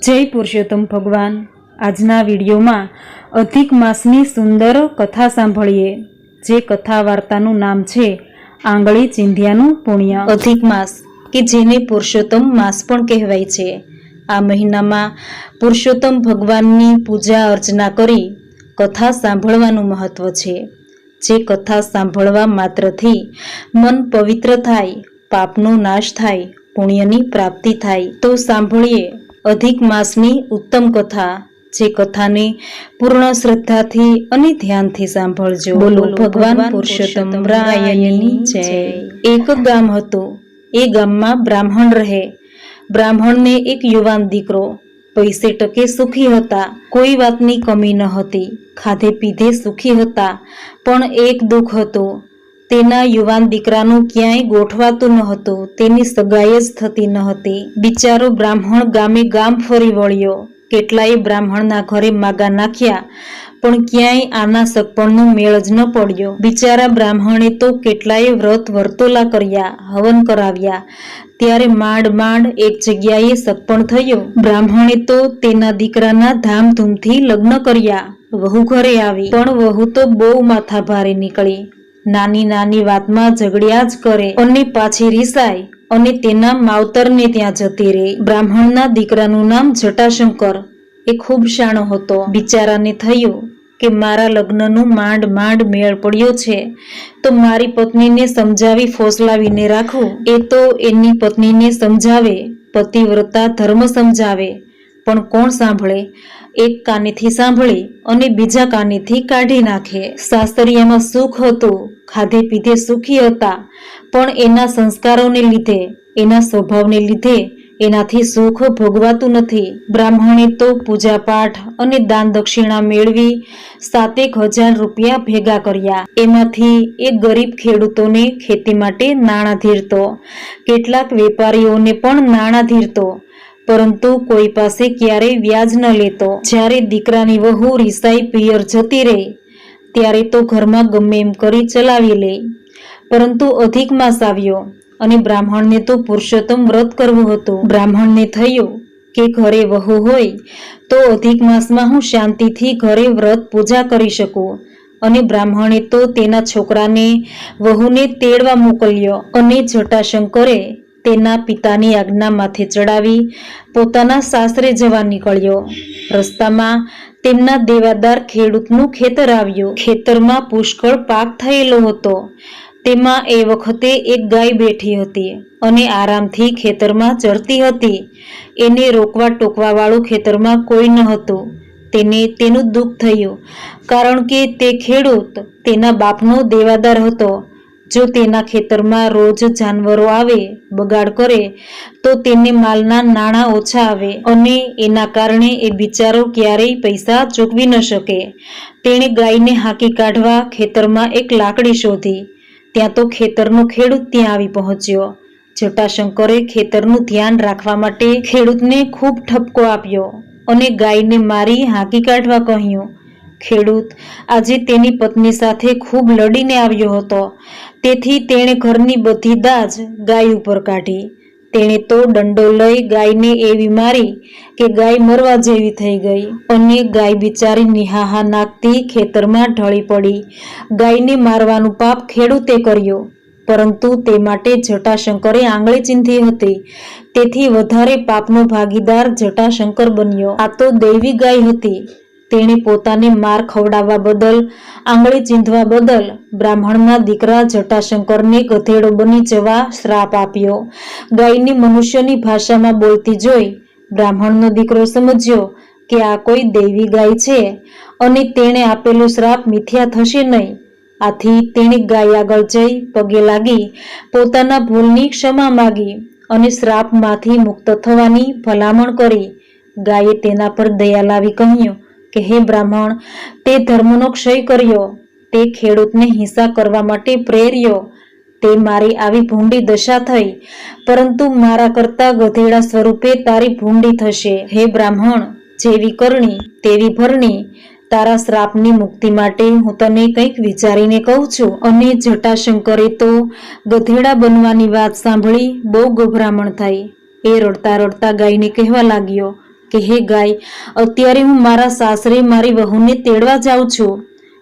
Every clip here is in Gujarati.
જય પુરુષોત્તમ ભગવાન। આજના વિડીયોમાં અધિક માસની સુંદર કથા સાંભળીએ, જે કથા વાર્તાનું નામ છે આંગળી ચીંધ્યાનું પુણ્ય। અધિક માસ કે જેને પુરુષોત્તમ માસ પણ કહેવાય છે, આ મહિનામાં પુરુષોત્તમ ભગવાનની પૂજા અર્ચના કરી કથા સાંભળવાનું મહત્વ છે। જે કથા સાંભળવા માત્રથી મન પવિત્ર થાય, પાપનો નાશ થાય, પુણ્યની પ્રાપ્તિ થાય। તો સાંભળીએ અધિક માસની ઉત્તમ કથા, જે કથાને પૂર્ણ શ્રદ્ધાથી અને ધ્યાનથી સાંભળજો। બોલો ભગવાન પુરુષોત્તમ રાયની જય। એક ગામ હતું, એ ગામમાં બ્રાહ્મણ રહે। બ્રાહ્મણને એક યુવાન દીકરો, પૈસે ટકે સુખી હતા, કોઈ વાતની કમી ન હતી, ખાધે પીધે સુખી હતા। પણ એક દુઃખ હતું, તેના યુવાન દીકરાનું ક્યાંય ગોઠવાતું ન હતું, તેની સગાઈ જ થતી ન હતી। બિચારો બ્રાહ્મણ ગામે ગામ ફરી વળ્યો, કેટલાય બ્રાહ્મણના ઘરે માગા નાખ્યા, પણ ક્યાંય આના સગપણનો મેળ જ ન પડ્યો। બિચારા બ્રાહ્મણે તો કેટલાય વ્રત વર્તોલા કર્યા, હવન કરાવ્યા, ત્યારે માંડ માંડ એક જગ્યાએ સગપણ થયો। બ્રાહ્મણે તો તેના દીકરાના ધામધૂમથી લગ્ન કર્યા, વહુ ઘરે આવી, પણ વહુ તો બહુ માથાભારે નીકળી। નાની નાની વાતમાં ઝઘડ્યા જ કરે અને પાછી રીસાય અને તેના માવતરને ત્યાં જતી રહે। બ્રાહ્મણના દીકરાનું નામ જટાશંકર, એ ખૂબ શાણો હતો। બિચારાને થયું કે મારા લગ્નનું માંડ માંડ મેળ પડ્યો છે, તો મારી પત્નીને સમજાવી ફોસલાવીને રાખું। એ તો એની પત્નીને સમજાવે, પતિવ્રતા ધર્મ સમજાવે, પણ કોણ સાંભળે? એક કાનેથી સાંભળી અને બીજા કાનેથી કાઢી નાખે। સાસરિયામાં સુખ હતું, ખાધે પીધે સુખી હતા, પણ એના સંસ્કારોને લીધે, એના સ્વભાવને લીધે એનાથી સુખ ભોગવાતું નથી। બ્રાહ્મણે તો પૂજા પાઠ અને દાન દક્ષિણા મેળવી 7,000 રૂપિયા ભેગા કર્યા। એમાંથી એક ગરીબ ખેડૂતોને ખેતી માટે નાણાં ધીરતો, કેટલાક વેપારીઓને પણ નાણાં ધીરતો, પરંતુ કોઈ પાસે ક્યારેય વ્યાજ ન લેતો। જ્યારે દીકરાની વહુ રીસાઈ પિયર જતી રહે, ત્યારે તો ઘરમાં ગમે એમ કરી ચલાવી લે। પરંતુ અધિક માસ આવ્યો અને બ્રાહ્મણને તો પુરુષોત્તમ વ્રત કરવું હતું। બ્રાહ્મણને થયું કે ઘરે વહુ હોય તો અધિક માસમાં હું શાંતિથી ઘરે વ્રત પૂજા કરી શકું, અને બ્રાહ્મણે તો તેના છોકરાને વહુને તેડવા મોકલ્યો અને જટાશંકરે તેના પિતાની આજ્ઞા માથે ચડાવી પોતાના સાસરે જવા નીકળ્યો। રસ્તામાં તેમના દેવાદાર ખેડૂતનું ખેતર આવ્યું। ખેતરમાં પુષ્કળ પાક થયેલો હતો, તેમાં એ વખતે એક ગાય બેઠી હતી અને આરામથી ખેતરમાં ચરતી હતી। એને રોકવા ટોકવા વાળું ખેતરમાં કોઈ ન હતું। તેને તેનું દુઃખ થયું, કારણ કે તે ખેડૂત તેના બાપનો દેવાદાર હતો। જો તેના ખેતરમાં રોજ જાનવરો આવે, બગાડ કરે, તો તેને માલના નાણાં ઓછા આવે અને એના કારણે એ બિચારો ક્યારેય પૈસા ચૂકવી ન શકે। તેણે ગાયને હાંકી કાઢવા ખેતરમાં એક લાકડી શોધી, ત્યાં તો ખેતરનો ખેડૂત ત્યાં આવી પહોંચ્યો। જટાશંકરે ખેતરનું ધ્યાન રાખવા માટે ખેડૂતને ખૂબ ઠપકો આપ્યો અને ગાયને મારી હાંકી કાઢવા કહ્યું। ખેડૂત આજે તેની પત્ની સાથે ખૂબ લડીને આવ્યો હતો, તેથી તેણે ઘરની બધી દાજ ગાય ઉપર કાઢી। તેણે તો દંડો લઈ ગાયને એવી મારી કે ગાય મરવા જેવી થઈ ગઈ અને ગાય બિચારી નિહાહા નાકથી ખેતરમાં ઢળી પડી। ગાયને મારવાનું પાપ ખેડૂતે કર્યું, પરંતુ તે માટે જટાશંકરે આંગળી ચીંધી હતી, તેથી વધારે પાપનો ભાગીદાર જટાશંકર બન્યો। આ તો દૈવી ગાય હતી, તેણે પોતાને માર ખવડાવવા બદલ, આંગળી ચીંધવા બદલ બ્રાહ્મણના દીકરા જટાશંકરને ગધેડો બની જવા શ્રાપ આપ્યો। ગાયને મનુષ્યની ભાષામાં બોલતી જોઈ બ્રાહ્મણનો દીકરો સમજ્યો કે આ કોઈ દૈવી ગાય છે અને તેણે આપેલો શ્રાપ મિથ્યા થશે નહીં। આથી તેણે ગાય આગળ જઈ પગે લાગી પોતાના ભૂલની ક્ષમા માગી અને શ્રાપમાંથી મુક્ત થવાની ભલામણ કરી। ગાયે તેના પર દયા લાવી કહ્યું કે હે બ્રાહ્મણ, તે ધર્મનો ક્ષય કર્યો, તે ખેડૂતને હિંસા કરવા માટે પ્રેર્યો, તે મારી આવી ભૂંડી દશા થઈ, પરંતુ મારા કરતા ગધેડા સ્વરૂપે તારી ભૂંડી થશે। હે બ્રાહ્મણ, જેવી કરણી તેવી ભરણી, તારા શ્રાપની મુક્તિ માટે હું તને કંઈક વિચારીને કહું છું। અને જટાશંકરે તો ગધેડા બનવાની વાત સાંભળી બહુ ગભરામણ થઈ। એ રડતા રડતા ગાયને કહેવા લાગ્યો કે હે ગાય, અત્યારે હું મારા સાસરે મારી વહુને તેડવા જાઉં છું,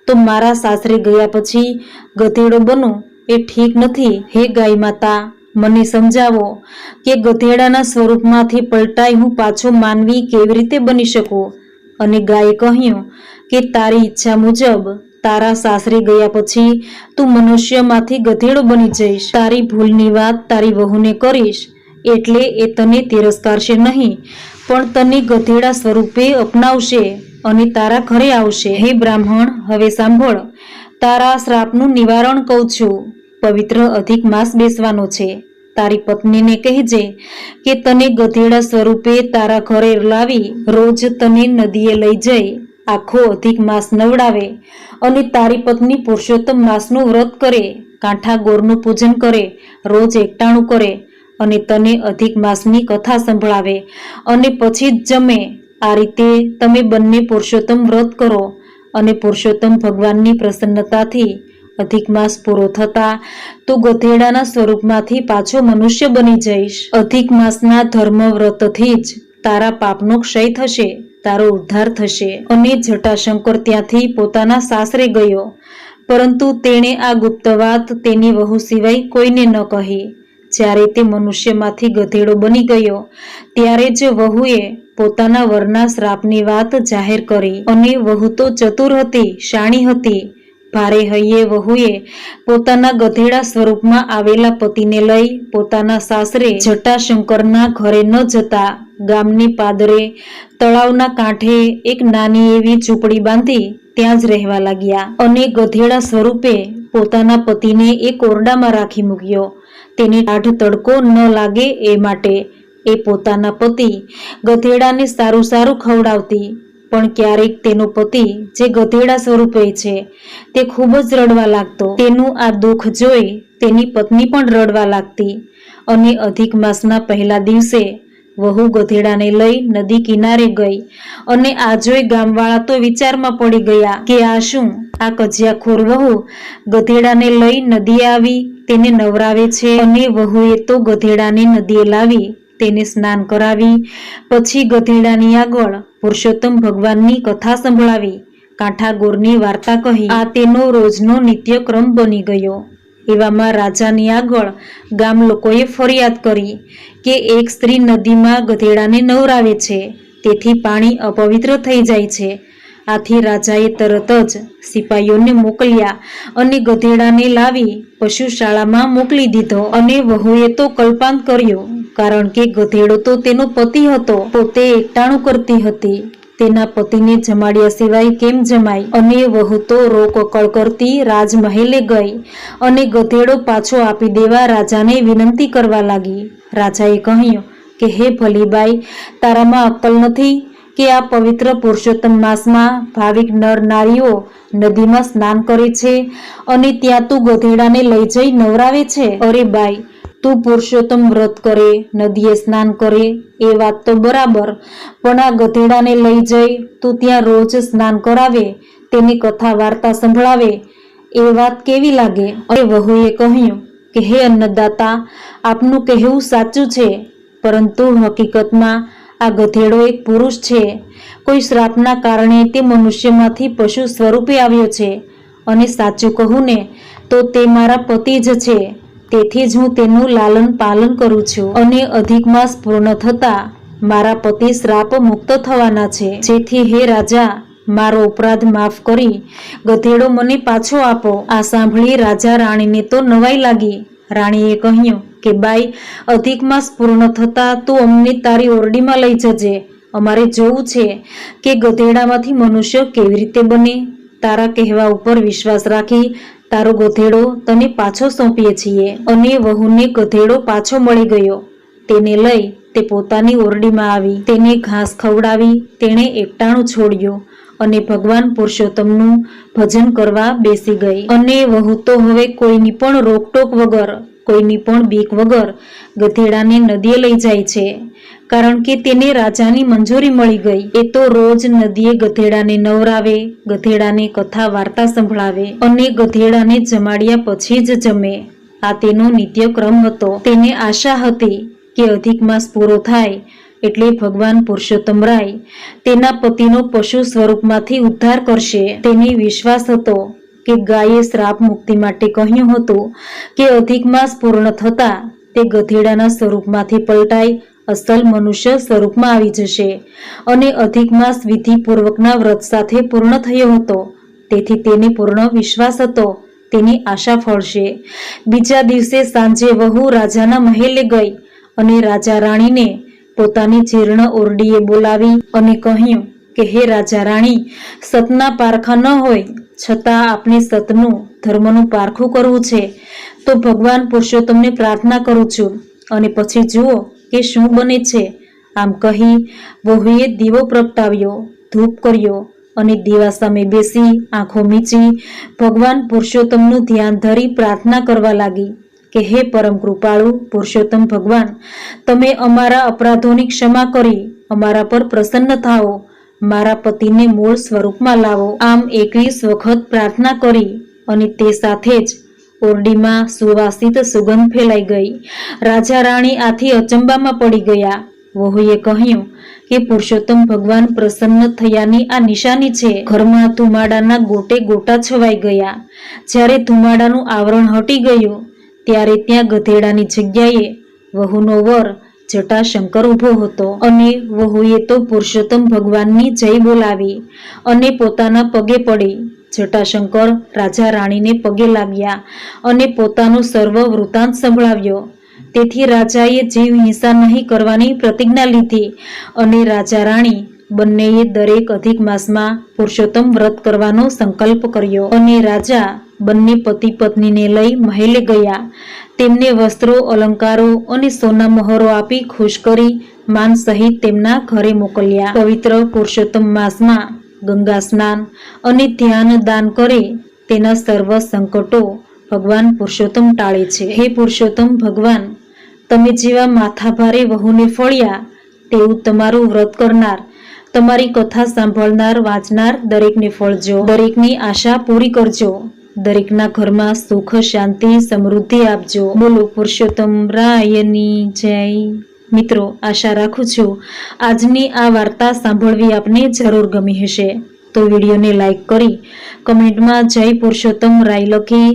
તો મારા સાસરે ગયા પછી ગધેડો બનું એ ઠીક નથી. હે ગાય માતા, મને સમજાવો કે ગધેડાના સ્વરૂપમાંથી પલટાઈ હું પાછો માનવી કેવી રીતે બની શકું? અને ગાયે કહ્યું કે તારી ઈચ્છા મુજબ તારા સાસરે ગયા પછી તું મનુષ્યમાંથી ગધેડો બની જઈશ. તારી ભૂલની વાત તારી વહુને કરીશ એટલે એ તને તિરસ્કારશે નહીં, પણ તને ગધેડા સ્વરૂપે અપનાવશે અને તારા ઘરે આવશે. હે બ્રાહ્મણ, હવે સાંભળ, તારા શ્રાપનું નિવારણ કહું છું. પવિત્ર અધિક માસ બેસવાનો છે. તારી પત્નીને કહેજે કે તને ગધેડા સ્વરૂપે તારા ઘરે લાવી રોજ તને નદીએ લઈ જઈ આખો અધિક માસ નવડાવે અને તારી પત્ની પુરુષોત્તમ માસનું વ્રત કરે, કાંઠા ગોરનું પૂજન કરે, રોજ એકટાણું કરે અને તને અધિક માસની કથા સંભળાવે અને પછી જ જમે. આ રીતે તમે બંને પુરુષોત્તમ વ્રત કરો અને પુરુષોત્તમ ભગવાનની પ્રસન્નતાથી અધિક માસ પૂરો થતા તું ગધેડાના સ્વરૂપમાંથી પાછો મનુષ્ય બની જઈશ. અધિક માસના ધર્મ વ્રતથી જ તારા પાપનો ક્ષય થશે, તારો ઉદ્ધાર થશે. અને જટાશંકર ત્યાંથી પોતાના સાસરે ગયો, પરંતુ તેણે આ ગુપ્ત વાત તેની વહુ સિવાય કોઈને ન કહી. જ્યારે તે મનુષ્યમાંથી ગધેડો બની ગયો ત્યારે જ વહુએ પોતાના વરના શ્રાપની વાત જાહેર કરી. અને વહુ તો ચતુર હતી, શાણી હતી. ભારે હૈયે વહુએ પોતાના ગધેડા સ્વરૂપમાં આવેલા પતિને લઈ પોતાના સાસરે જટાશંકરના ઘરે ન જતા ગામની પાદરે તળાવના કાંઠે એક નાની એવી ઝૂંપડી બાંધી ત્યાં જ રહેવા લાગ્યા. અને ગધેડા સ્વરૂપે પોતાના પતિને એક ઓરડામાં રાખી મૂક્યો. તેને ટાઢ તડકો ન લાગે એ માટે એ પોતાના પતિ ગધેડાને સારું સારું ખવડાવતી. પણ ક્યારેક તેનો પતિ જે ગધેડા સ્વરૂપે છે તે ખૂબ જ રડવા લાગતો. તેનું આ દુઃખ જોઈ તેની પત્ની પણ રડવા લાગતી. અને અધિક માસના પહેલા દિવસે વહુ ગધેડાને લઈ નદી કિનારે ગઈ અને આ જોઈ ગામવાળા તો વિચારમાં પડી ગયા કે આ શું, આ કજિયાખોર વહુ ગધેડાને લઈ નદીએ આવી તેને નવરાવે છે. અને વહુએ તો ગધેડાને નદીએ લાવી તેને સ્નાન કરાવી, પછી ગધેડાની આગળ પુરુષોત્તમ ભગવાનની કથા સંભળાવી, કાંઠા ગોરની વાર્તા કહી. આ તેનો રોજનો નિત્યક્રમ બની ગયો. એવામાં રાજાની આગળ ગામ લોકોએ ફરિયાદ કરી કે એક સ્ત્રી નદીમાં ગધેડાને નવરાવે છે, તેથી પાણી અપવિત્ર થઈ જાય છે. આથી રાજાએ તરત જ સિપાઈઓને મોકલ્યા અને ગધેડાને લાવી પશુશાળામાં મોકલી દીધો. અને વહુએ તો કલ્પાંત કર્યો, કારણ કે ગધેડો તો તેનો પતિ હતો, પોતે એકટાણું કરતી હતી, તેના પતિને જમાડ્યા સિવાય કેમ જમાય. અને વહુ તો રોકકળ કરતી રાજમહેલે ગઈ અને ગધેડો પાછો આપી દેવા રાજાને વિનંતી કરવા લાગી. રાજાએ કહ્યું કે હે ભલીબાઈ, તારામાં અક્કલ નથી કે આ પવિત્ર પુરુષોત્તમ માસમાં ભાવિક નર નારીઓ નદીમાં સ્નાન કરે છે અને ત્યાં તું ગધેડાને લઈ જઈ નવરાવે છે? અરે બાઈ, તું પુરુષોત્તમ વ્રત કરે, નદીએ સ્નાન કરે એ વાત તો બરાબર, પણ આ ગધેડાને લઈ જઈ તું ત્યાં રોજ સ્નાન કરાવે, તેની કથા વાર્તા સંભળાવે એ વાત કેવી લાગે? અને વહુએ કહ્યું કે હે અન્નદાતા, આપનું કહેવું સાચું છે, પરંતુ હકીકતમાં આ ગધેડો એક પુરુષ છે. કોઈ શ્રાપના કારણે તે મનુષ્યમાંથી પશુ સ્વરૂપે આવ્યો છે. અને સાચું કહું ને તો તે મારા પતિ જ છે, તેથી જ હું તેનું લાલન પાલન કરું છું. અને અધિક માસ પૂર્ણ થતા મારા પતિ શ્રાપ મુક્ત થવાના છે. જેથી હે રાજા, મારો અપરાધ માફ કરી ગધેડો મને પાછો આપો. આ સાંભળી રાજા રાણીને તો નવાઈ લાગી. રાણીએ કહ્યું કે બાઈ, અધિક માસ પૂર્ણ થતા તું અમને તારી ઓરડીમાં લઈ જજે. અમારે જોવું છે કે ગધેડામાંથી મનુષ્ય કેવી રીતે બને. તારા કહેવા ઉપર વિશ્વાસ રાખી તારો ગધેડો તને પાછો સોંપીએ છીએ. અને વહુને ગધેડો પાછો મળી ગયો. તેને લઈ તે પોતાની ઓરડીમાં આવી, તેને ઘાસ ખવડાવી તેણે એકટાણું છોડ્યું અને ભગવાન પુરુષોત્તમનું ભજન કરવા બેસી ગઈ. અને વહુ તો હવે કોઈની પણ રોકટોક વગર, કોઈની પણ બીક વગર ગધેડાને નદીએ લઈ જાય છે, કારણ કે તેને રાજાની મંજૂરી મળી ગઈ. એ તો રોજ નદીએ ગધેડાને નવરાવે, ગધેડાને કથા વાર્તા સંભળાવે અને ગધેડાને જમાડ્યા પછી જ જમે. આ તેનો નિત્યક્રમ હતો. તેને આશા હતી કે અધિક માસ પૂરો થાય એટલે ભગવાન પુરુષોત્તમ રાય તેના પતિનો પશુ સ્વરૂપમાંથી ઉદ્ધાર કરશે. તેને વિશ્વાસ હતો કે ગાયે શ્રાપ મુક્તિ માટે કહ્યું હતું કે અધિક માસ પૂર્ણ થતા તે ગધેડાના સ્વરૂપમાંથી પલટાઈ અસલ મનુષ્ય સ્વરૂપમાં આવી જશે અને અધિક માસ વિધિપૂર્વકના વ્રત સાથે પૂર્ણ થયો હતો. તેથી તેને પૂર્ણ વિશ્વાસ હતો તેની આશા ફળશે. બીજા દિવસે સાંજે વહુ રાજાના મહેલે ગઈ અને રાજા રાણીને પોતાની જીર્ણ ઓરડીએ બોલાવી અને કહ્યું કે હે રાજા રાણી, સતના પારખા ન હોય છતાં આપણે સતનું ધર્મનું પારખું કરવું છે, તો ભગવાન પુરુષોત્તમને પ્રાર્થના કરું છું અને પછી જુઓ કે શું બને છે. આમ કહી વહુએ દીવો પ્રગટાવ્યો, ધૂપ કર્યો અને દીવા સામે બેસી આંખો મીચી ભગવાન પુરુષોત્તમનું ધ્યાન ધરી પ્રાર્થના કરવા લાગી કે હે પરમ કૃપાળુ પુરુષોત્તમ ભગવાન, તમે અમારા અપરાધોની ક્ષમા કરી અમારા પર પ્રસન્ન થાઓ, મારા પતિને મૂળ સ્વરૂપમાં લાવો. આમ 21 વખત પ્રાર્થના કરી અને તે સાથે જ ઓરડીમાં સુવાસિત સુગંધ ફેલાઈ ગઈ. રાજા રાણી આથી અચંબામાં પડી ગયા. વહુએ કહ્યું કે પુરુષોત્તમ ભગવાન પ્રસન્ન થયાની આ નિશાની છે. ઘરમાં ધુમાડાના ગોટે ગોટા છવાઈ ગયા. જ્યારે ધુમાડાનું આવરણ હટી ગયું ત્યારે ત્યાં ગધેડાની જગ્યાએ વહુનો વર જટાશંકર ઊભો હતો અને વહુએ તો પુરુષોત્તમ ભગવાનની જય બોલાવી અને પોતાના પગે પડી. જટાશંકર રાજા રાણીને પગે લાગ્યા અને પોતાનો સર્વ વૃત્તાંત સંભળાવ્યો. તેથી રાજાએ જીવ હિંસા નહીં કરવાની પ્રતિજ્ઞા લીધી અને રાજા રાણી બંનેએ દરેક અધિક માસમાં પુરુષોત્તમ વ્રત કરવાનો સંકલ્પ કર્યો. અને રાજા બંને પતિ પત્નીને લઈ મહેલે ગયા. તેમને વસ્ત્રો, અલંકારો અને સોના મહોરો આપી ખુશ કરી માન સહિત તેમના ઘરે મોકલ્યા. પવિત્ર પુરુષોત્તમ માસમાં ગંગા સ્નાન અને ધ્યાન દાન કરે તેના સર્વ સંકટો ભગવાન પુરુષોત્તમ ટાળે છે. હે પુરુષોત્તમ ભગવાન, તમે જેવા માથાભારે વહુને ફળ્યા તેવું તમારું વ્રત કરનાર, તમારી કથા સાંભળનાર, વાંચનાર દરેકને ફળજો. દરેકની આશા પૂરી કરજો. દરેકના ઘરમાં સુખ, શાંતિ, સમૃદ્ધિ આપજો. બોલો પુરુષોત્તમ રાયની જય. મિત્રો, આશા રાખું છું આજની આ વાર્તા સાંભળવી આપને જરૂર ગમી હશે. તો વિડીયોને લાઈક કરી કમેન્ટમાં જય પુરુષોત્તમ રાય લખી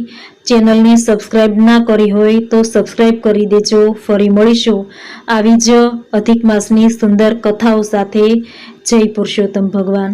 ચેનલને સબસ્ક્રાઈબ ના કરી હોય તો સબસ્ક્રાઈબ કરી દેજો. ફરી મળીશું આવી જ અધિક માસની સુંદર કથાઓ સાથે. જય પુરુષોત્તમ ભગવાન.